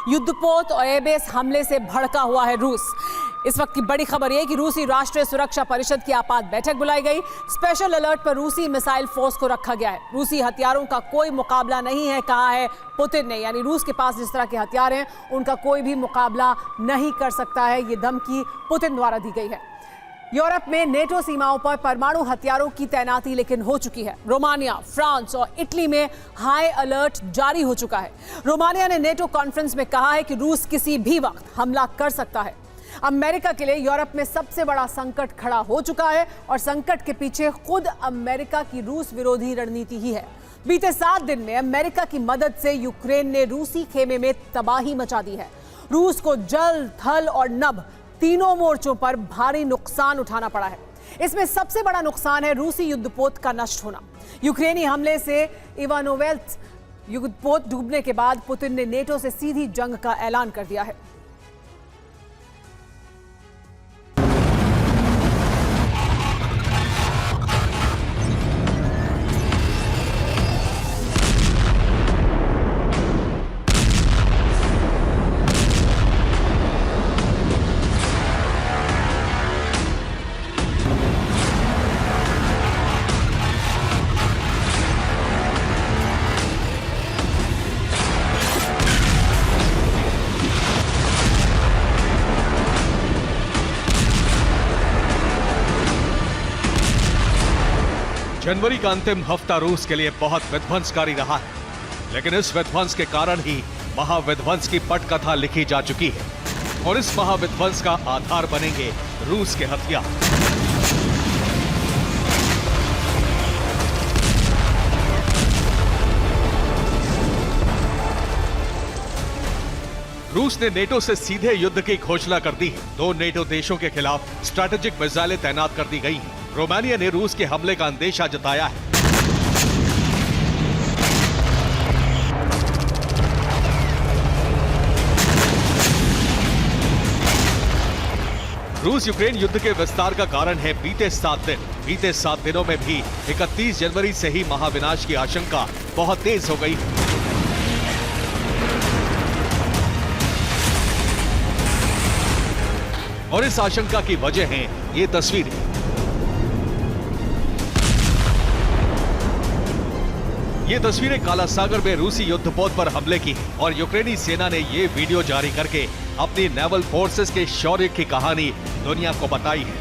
युद्धपोत और एयरबेस हमले से भड़का हुआ है रूस। इस वक्त की बड़ी खबर यह कि रूसी राष्ट्रीय सुरक्षा परिषद की आपात बैठक बुलाई गई। स्पेशल अलर्ट पर रूसी मिसाइल फोर्स को रखा गया है। रूसी हथियारों का कोई मुकाबला नहीं है, कहा है पुतिन ने। यानी रूस के पास जिस तरह के हथियार हैं उनका कोई भी मुकाबला नहीं कर सकता है, ये धमकी पुतिन द्वारा दी गई है। यूरोप में नेटो सीमाओं पर परमाणु हथियारों की तैनाती लेकिन हो चुकी है। रोमानिया, फ्रांस और इटली में हाई अलर्ट जारी हो चुका है। रोमानिया ने नेटो कॉन्फ्रेंस में कहा है कि रूस किसी भी वक्त हमला कर सकता है। अमेरिका के लिए यूरोप में सबसे बड़ा संकट खड़ा हो चुका है और संकट के पीछे खुद अमेरिका की रूस विरोधी रणनीति ही है। बीते 7 दिन में अमेरिका की मदद से यूक्रेन ने रूसी खेमे में तबाही मचा दी है। रूस को जल, थल और नभ तीनों मोर्चों पर भारी नुकसान उठाना पड़ा है। इसमें सबसे बड़ा नुकसान है रूसी युद्धपोत का नष्ट होना। यूक्रेनी हमले से इवानोवेल्स युद्धपोत डूबने के बाद पुतिन ने नेटो से सीधी जंग का ऐलान कर दिया है। जनवरी का अंतिम हफ्ता रूस के लिए बहुत विध्वंसकारी रहा है, लेकिन इस विध्वंस के कारण ही महाविध्वंस की पटकथा लिखी जा चुकी है और इस महाविध्वंस का आधार बनेंगे रूस के हथियार। रूस ने नेटो से सीधे युद्ध की घोषणा कर दी है। 2 नेटो देशों के खिलाफ स्ट्रैटेजिक मिसाइलें तैनात कर दी गई हैं। रोमानिया ने रूस के हमले का अंदेशा जताया है। रूस यूक्रेन युद्ध के विस्तार का कारण है बीते 7 दिन। बीते 7 दिनों में भी 31 जनवरी से ही महाविनाश की आशंका बहुत तेज हो गई है। और इस आशंका की वजह है ये तस्वीरें। ये तस्वीरें काला सागर में रूसी युद्धपोत पर हमले की और यूक्रेनी सेना ने ये वीडियो जारी करके अपनी नेवल फोर्सेस के शौर्य की कहानी दुनिया को बताई है।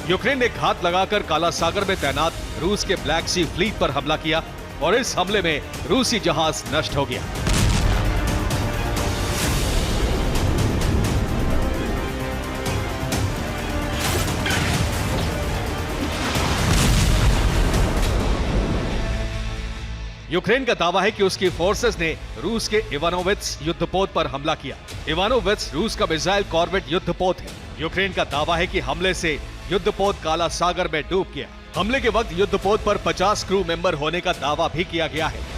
यूक्रेन ने घात लगाकर काला सागर में तैनात रूस के ब्लैक सी फ्लीट पर हमला किया और इस हमले में रूसी जहाज नष्ट हो गया। यूक्रेन का दावा है कि उसकी फोर्सेस ने रूस के इवानोविट्स युद्धपोत पर हमला किया। इवानोविट्स रूस का मिसाइल कॉर्वेट युद्धपोत है। यूक्रेन का दावा है कि हमले से युद्धपोत काला सागर में डूब गया। हमले के वक्त युद्धपोत पर 50 क्रू मेंबर होने का दावा भी किया गया है।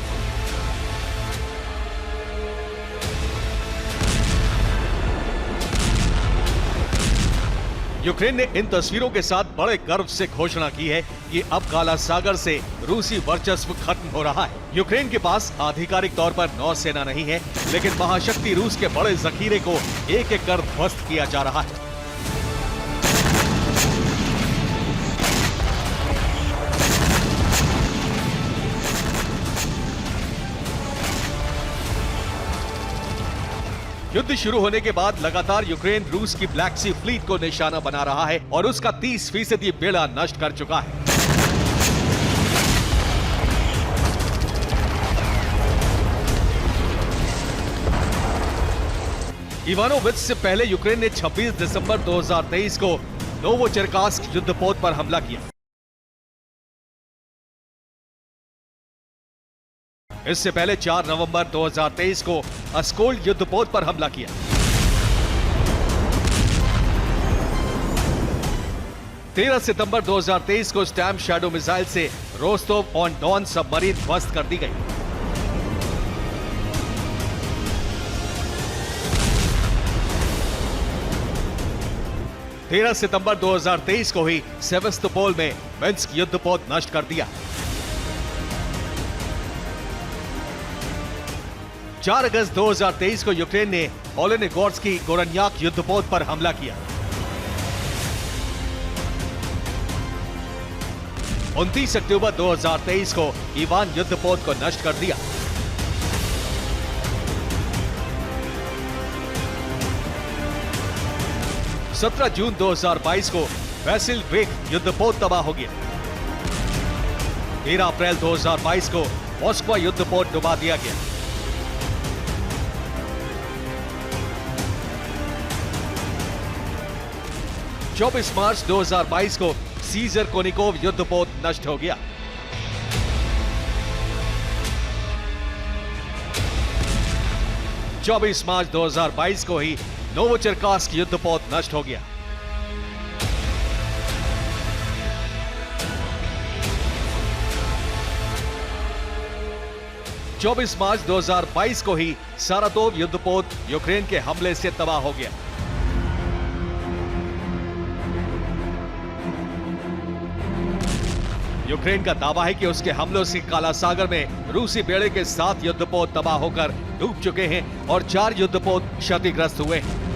यूक्रेन ने इन तस्वीरों के साथ बड़े गर्व से घोषणा की है कि अब काला सागर से रूसी वर्चस्व खत्म हो रहा है। यूक्रेन के पास आधिकारिक तौर पर नौसेना नहीं है, लेकिन महाशक्ति रूस के बड़े जखीरे को एक-एक कर ध्वस्त किया जा रहा है। युद्ध शुरू होने के बाद लगातार यूक्रेन रूस की ब्लैक सी फ्लीट को निशाना बना रहा है और उसका 30% बेड़ा नष्ट कर चुका है। इवानोविट्स से पहले यूक्रेन ने 26 दिसंबर 2023 को नोवोचेरकास्क युद्धपोत पर हमला किया। इससे पहले 4 नवंबर 2023 को अस्कोल्ड युद्धपोत पर हमला किया। 13 सितंबर 2023 को स्टैम शैडो मिसाइल से रोस्टोव ऑन डॉन सबमरीन ध्वस्त कर दी गई। 13 सितंबर 2023 को ही सेवास्तोपोल में मिन्स्क युद्धपोत नष्ट कर दिया। 4 अगस्त 2023 को यूक्रेन ने ओलेनिगोर्स्की गोरन्याक युद्धपोत पर हमला किया। 29 अक्टूबर 2023 को इवान युद्धपोत को नष्ट कर दिया। 17 जून 2022 को वैसिलवेक युद्धपोत तबाह हो गया। 13 अप्रैल 2022 को मॉस्को युद्धपोत डुबा दिया गया। चौबीस मार्च 2022 को सीजर कोनिकोव युद्धपोत नष्ट हो गया। चौबीस मार्च 2022 को ही नोवोचेरकास्क युद्धपोत नष्ट हो गया। चौबीस मार्च 2022 को ही सारातोव युद्धपोत यूक्रेन के हमले से तबाह हो गया। यूक्रेन का दावा है कि उसके हमलों से काला सागर में रूसी बेड़े के 7 युद्धपोत तबाह होकर डूब चुके हैं और 4 युद्धपोत क्षतिग्रस्त हुए हैं।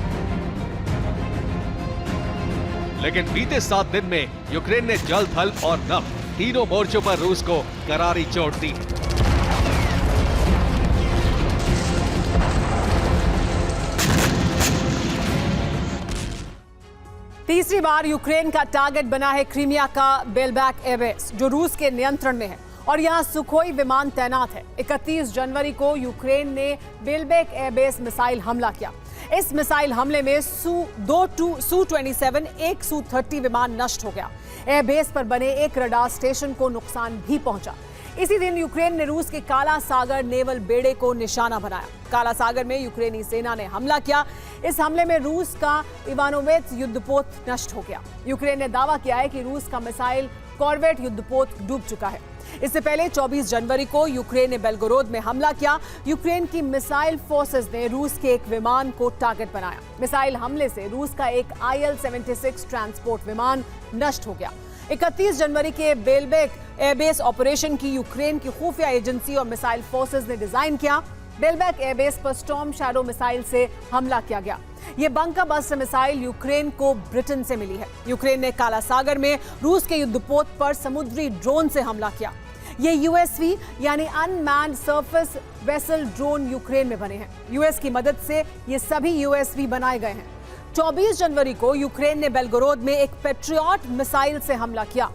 लेकिन बीते 7 दिन में यूक्रेन ने जल, थल और नभ तीनों मोर्चों पर रूस को करारी चोट दी। तीसरी बार यूक्रेन का टारगेट बना है क्रीमिया का बेलबैक एयरबेस, जो रूस के नियंत्रण में है और यहां सुखोई विमान तैनात है। 31 जनवरी को यूक्रेन ने बेलबैक एयरबेस मिसाइल हमला किया। इस मिसाइल हमले में Su-27 एक Su-30 विमान नष्ट हो गया। एयरबेस पर बने एक रडार स्टेशन को नुकसान भी पहुंचा। इसी दिन यूक्रेन ने रूस के काला सागर नेवल बेड़े को निशाना बनाया। काला सागर में यूक्रेनी सेना ने हमला किया। इस हमले में रूस का इवानोवेट्स युद्धपोत नष्ट हो गया। यूक्रेन ने दावा किया है कि रूस का मिसाइल कॉर्वेट युद्धपोत डूब चुका है। इससे पहले 24 जनवरी को यूक्रेन ने बेलगोरोद में हमला किया। यूक्रेन की मिसाइल फोर्सेस ने रूस के एक विमान को टारगेट बनाया। मिसाइल हमले से रूस का एक IL-76 ट्रांसपोर्ट विमान नष्ट हो गया। 31 जनवरी के बेलबैक एयरबेस ऑपरेशन की यूक्रेन की खुफिया एजेंसी और मिसाइल फोर्सेस ने डिजाइन किया। बेलबैक एयरबेस पर स्टॉर्म शैडो मिसाइल से हमला किया गया। ये बंकर बस्टर मिसाइल यूक्रेन को ब्रिटेन से मिली है। यूक्रेन ने काला सागर में रूस के युद्धपोत पर समुद्री ड्रोन से हमला किया। ये USV यानी unmanned surface vessel drone Ukraine में बने हैं। यूएस की मदद से ये सभी USV बनाए गए हैं। 24 जनवरी को यूक्रेन ने बेलगोरोद में एक पैट्रियट मिसाइल से हमला किया।